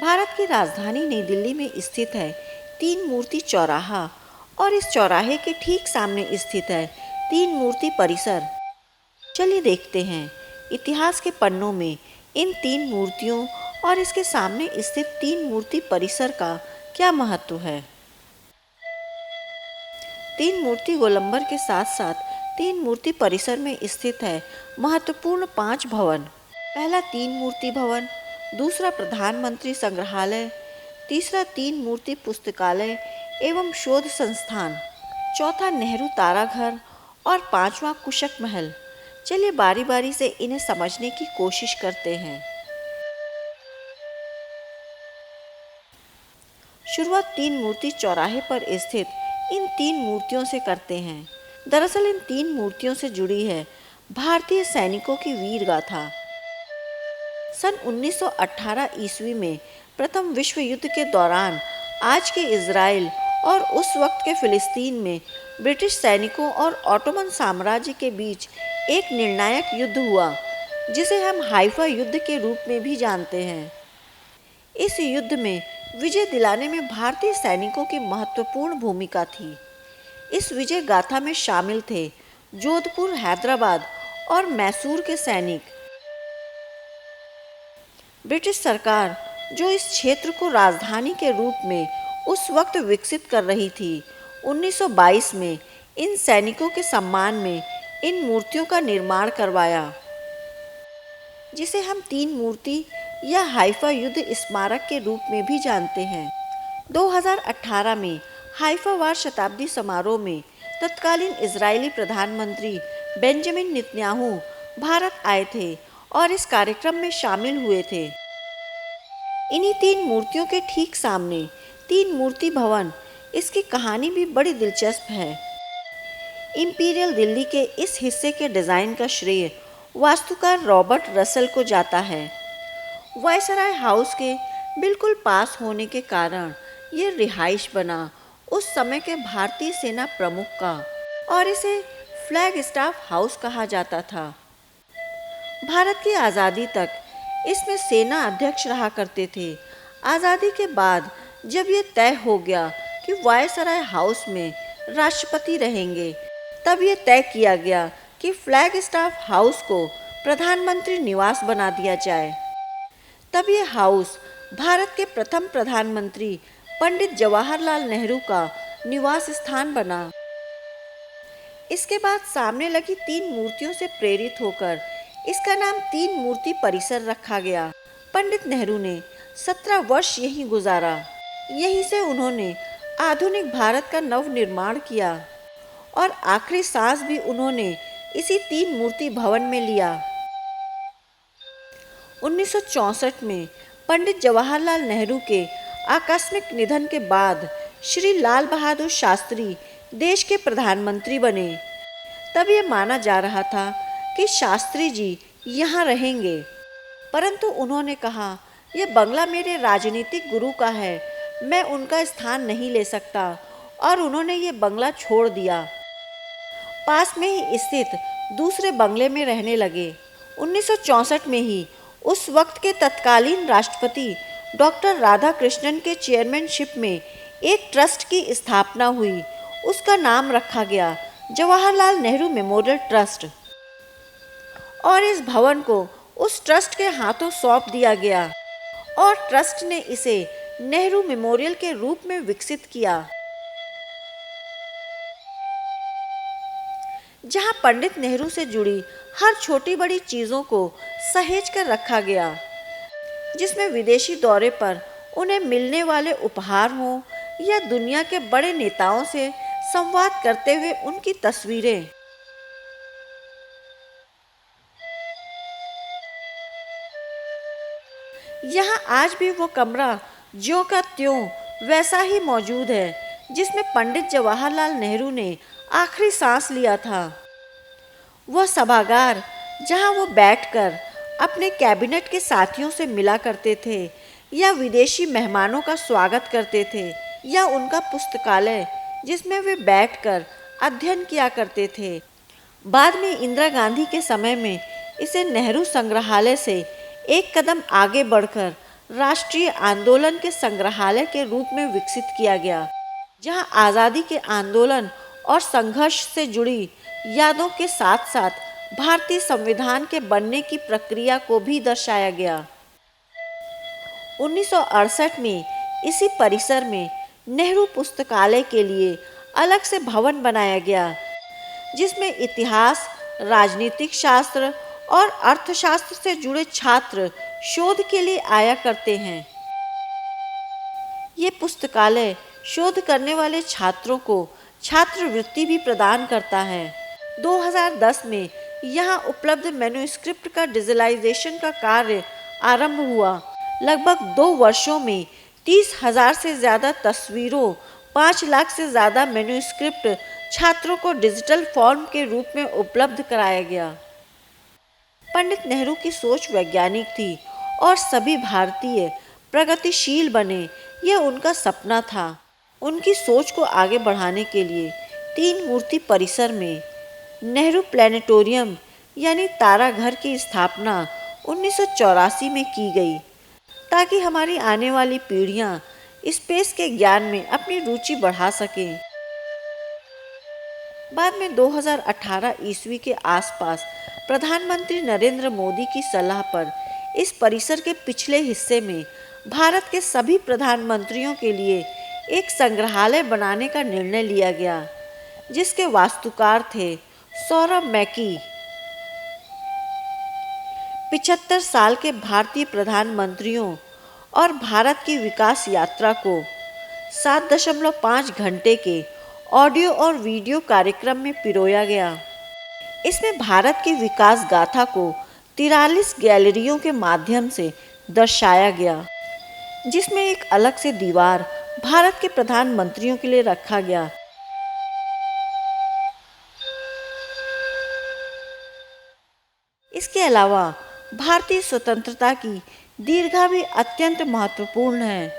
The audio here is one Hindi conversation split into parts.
भारत की राजधानी नई दिल्ली में स्थित है तीन मूर्ति चौराहा और इस चौराहे के ठीक सामने स्थित है तीन मूर्ति परिसर। चलिए देखते हैं इतिहास के पन्नों में इन तीन मूर्तियों और इसके सामने स्थित तीन मूर्ति परिसर का क्या महत्व है। तीन मूर्ति गोलंबर के साथ साथ तीन मूर्ति परिसर में स्थित है महत्वपूर्ण 5 भवन। पहला तीन मूर्ति भवन, दूसरा प्रधानमंत्री संग्रहालय, तीसरा तीन मूर्ति पुस्तकालय एवं शोध संस्थान, चौथा नेहरू ताराघर और पांचवा कुशक महल। चलिए बारी बारी से इन्हें समझने की कोशिश करते हैं। शुरुआत तीन मूर्ति चौराहे पर स्थित इन तीन मूर्तियों से करते हैं। दरअसल इन तीन मूर्तियों से जुड़ी है भारतीय सैनिकों की वीर गाथा। सन 1918 ईस्वी में प्रथम विश्व युद्ध के दौरान आज के इजराइल और उस वक्त के फिलिस्तीन में ब्रिटिश सैनिकों और ऑटोमन साम्राज्य के बीच एक निर्णायक युद्ध हुआ, जिसे हम हाइफा युद्ध के रूप में भी जानते हैं। इस युद्ध में विजय दिलाने में भारतीय सैनिकों की महत्वपूर्ण भूमिका थी। इस विजय गाथा में शामिल थे जोधपुर, हैदराबाद और मैसूर के सैनिक। ब्रिटिश सरकार जो इस क्षेत्र को राजधानी के रूप में उस वक्त विकसित कर रही थी, 1922 में इन सैनिकों के सम्मान में इन मूर्तियों का निर्माण करवाया, जिसे हम तीन मूर्ति या हाइफा युद्ध स्मारक के रूप में भी जानते हैं। 2018 में हाइफा वार शताब्दी समारोह में तत्कालीन इजरायली प्रधानमंत्री बेंजामिन नेतन्याहू भारत आए थे और इस कार्यक्रम में शामिल हुए थे। इन्हीं तीन मूर्तियों के ठीक सामने तीन मूर्ति भवन, इसकी कहानी भी बड़ी दिलचस्प है। इंपीरियल दिल्ली के इस हिस्से के डिज़ाइन का श्रेय वास्तुकार रॉबर्ट रसल को जाता है। वायसराय हाउस के बिल्कुल पास होने के कारण ये रिहाइश बना उस समय के भारतीय सेना प्रमुख का और इसे फ्लैग स्टाफ हाउस कहा जाता था। भारत की आज़ादी तक इसमें सेना अध्यक्ष रहा करते थे। आज़ादी के बाद जब ये तय हो गया कि वायसराय हाउस में राष्ट्रपति रहेंगे, तब ये तय किया गया कि फ्लैग स्टाफ हाउस को प्रधानमंत्री निवास बना दिया जाए। तब ये हाउस भारत के प्रथम प्रधानमंत्री पंडित जवाहरलाल नेहरू का निवास स्थान बना। इसके बाद सामने लगी तीन मूर्तियों से प्रेरित होकर इसका नाम तीन मूर्ति परिसर रखा गया। पंडित नेहरू ने 17 वर्ष यहीं गुजारा। यहीं से उन्होंने आधुनिक भारत का नव निर्माण किया और आखिरी सांस भी उन्होंने इसी तीन मूर्ति भवन में लिया। 1964 में पंडित जवाहरलाल नेहरू के आकस्मिक निधन के बाद श्री लाल बहादुर शास्त्री देश के प्रधानमंत्री बने। तब ये माना जा रहा था कि शास्त्री जी यहाँ रहेंगे, परंतु उन्होंने कहा, यह बंगला मेरे राजनीतिक गुरु का है, मैं उनका स्थान नहीं ले सकता, और उन्होंने ये बंगला छोड़ दिया। पास में ही स्थित दूसरे बंगले में रहने लगे। 1964 में ही उस वक्त के तत्कालीन राष्ट्रपति डॉक्टर राधाकृष्णन के चेयरमैनशिप में एक ट्रस्ट की स्थापना हुई। उसका नाम रखा गया जवाहरलाल नेहरू मेमोरियल ट्रस्ट और इस भवन को उस ट्रस्ट के हाथों सौंप दिया गया और ट्रस्ट ने इसे नेहरू मेमोरियल के रूप में विकसित किया, जहां पंडित नेहरू से जुड़ी हर छोटी बड़ी चीज़ों को सहेज कर रखा गया, जिसमें विदेशी दौरे पर उन्हें मिलने वाले उपहार हों या दुनिया के बड़े नेताओं से संवाद करते हुए उनकी तस्वीरें। यहाँ आज भी वो कमरा ज्यों का त्यों वैसा ही मौजूद है, जिसमें पंडित जवाहरलाल नेहरू ने आखिरी सांस लिया था। वह सभागार जहाँ वो बैठकर अपने कैबिनेट के साथियों से मिला करते थे या विदेशी मेहमानों का स्वागत करते थे, या उनका पुस्तकालय जिसमें वे बैठकर अध्ययन किया करते थे। बाद में इंदिरा गांधी के समय में इसे नेहरू संग्रहालय से एक कदम आगे बढ़कर राष्ट्रीय आंदोलन के संग्रहालय के रूप में विकसित किया गया, जहां आज़ादी के आंदोलन और संघर्ष से जुड़ी यादों के साथ साथ भारतीय संविधान के बनने की प्रक्रिया को भी दर्शाया गया। 1968 में इसी परिसर में नेहरू पुस्तकालय के लिए अलग से भवन बनाया गया, जिसमें इतिहास, राजनीतिक शास्त्र और अर्थशास्त्र से जुड़े छात्र शोध के लिए आया करते हैं। ये पुस्तकालय शोध करने वाले छात्रों को छात्रवृत्ति भी प्रदान करता है। 2010 में यहाँ उपलब्ध मैन्युस्क्रिप्ट का डिजिटलाइजेशन का कार्य आरंभ हुआ। लगभग 2 वर्षों में 30,000 से ज़्यादा तस्वीरों, 5 लाख से ज़्यादा मैन्युस्क्रिप्ट छात्रों को डिजिटल फॉर्म के रूप में उपलब्ध कराया गया। पंडित नेहरू की सोच वैज्ञानिक थी और सभी भारतीय प्रगतिशील बने, यह उनका सपना था। उनकी सोच को आगे बढ़ाने के लिए 3 मूर्ति परिसर में नेहरू प्लेनेटोरियम यानी ताराघर की स्थापना 1984 में की गई, ताकि हमारी आने वाली पीढ़ियां स्पेस के ज्ञान में अपनी रुचि बढ़ा सकें। बाद में 2018 ईस्वी के आसपास प्रधानमंत्री नरेंद्र मोदी की सलाह पर इस परिसर के पिछले हिस्से में भारत के सभी प्रधानमंत्रियों के लिए एक संग्रहालय बनाने का निर्णय लिया गया, जिसके वास्तुकार थे सौरभ मैकी। 75 साल के भारतीय प्रधानमंत्रियों और भारत की विकास यात्रा को 7.5 घंटे के ऑडियो और वीडियो कार्यक्रम में पिरोया गया। इसमें भारत की विकास गाथा को 43 गैलरियों के माध्यम से दर्शाया गया, जिसमें एक अलग से दीवार भारत के प्रधानमंत्रियों के लिए रखा गया। इसके अलावा भारतीय स्वतंत्रता की दीर्घा भी अत्यंत महत्वपूर्ण है।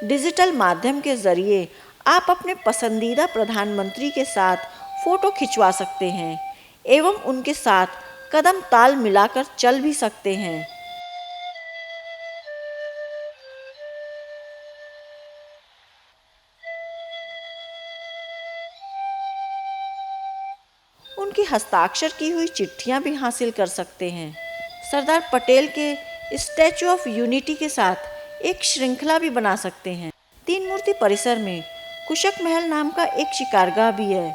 डिजिटल माध्यम के जरिए आप अपने पसंदीदा प्रधानमंत्री के साथ फोटो खिंचवा सकते हैं एवं उनके साथ कदम ताल मिलाकर चल भी सकते हैं। उनकी हस्ताक्षर की हुई चिट्ठियां भी हासिल कर सकते हैं। सरदार पटेल के स्टैचू ऑफ यूनिटी के साथ एक श्रृंखला भी बना सकते हैं। 3 मूर्ति परिसर में कुशक महल नाम का एक शिकारगाह भी है,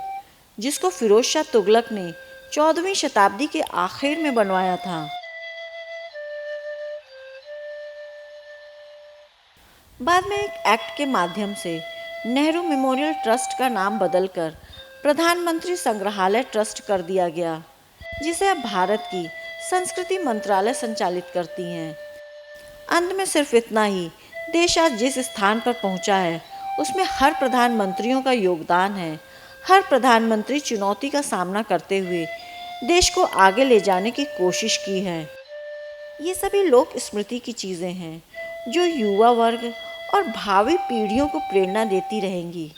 जिसको फिरोज शाह तुगलक ने 14वीं शताब्दी के आखिर में बनवाया था। बाद में एक एक्ट के माध्यम से नेहरू मेमोरियल ट्रस्ट का नाम बदलकर प्रधानमंत्री संग्रहालय ट्रस्ट कर दिया गया, जिसे अब भारत की संस्कृति मंत्रालय संचालित करती हैं। अंत में सिर्फ इतना ही, देश आज जिस स्थान पर पहुंचा है उसमें हर प्रधानमंत्रियों का योगदान है। हर प्रधानमंत्री चुनौती का सामना करते हुए देश को आगे ले जाने की कोशिश की है। ये सभी लोक स्मृति की चीज़ें हैं जो युवा वर्ग और भावी पीढ़ियों को प्रेरणा देती रहेंगी।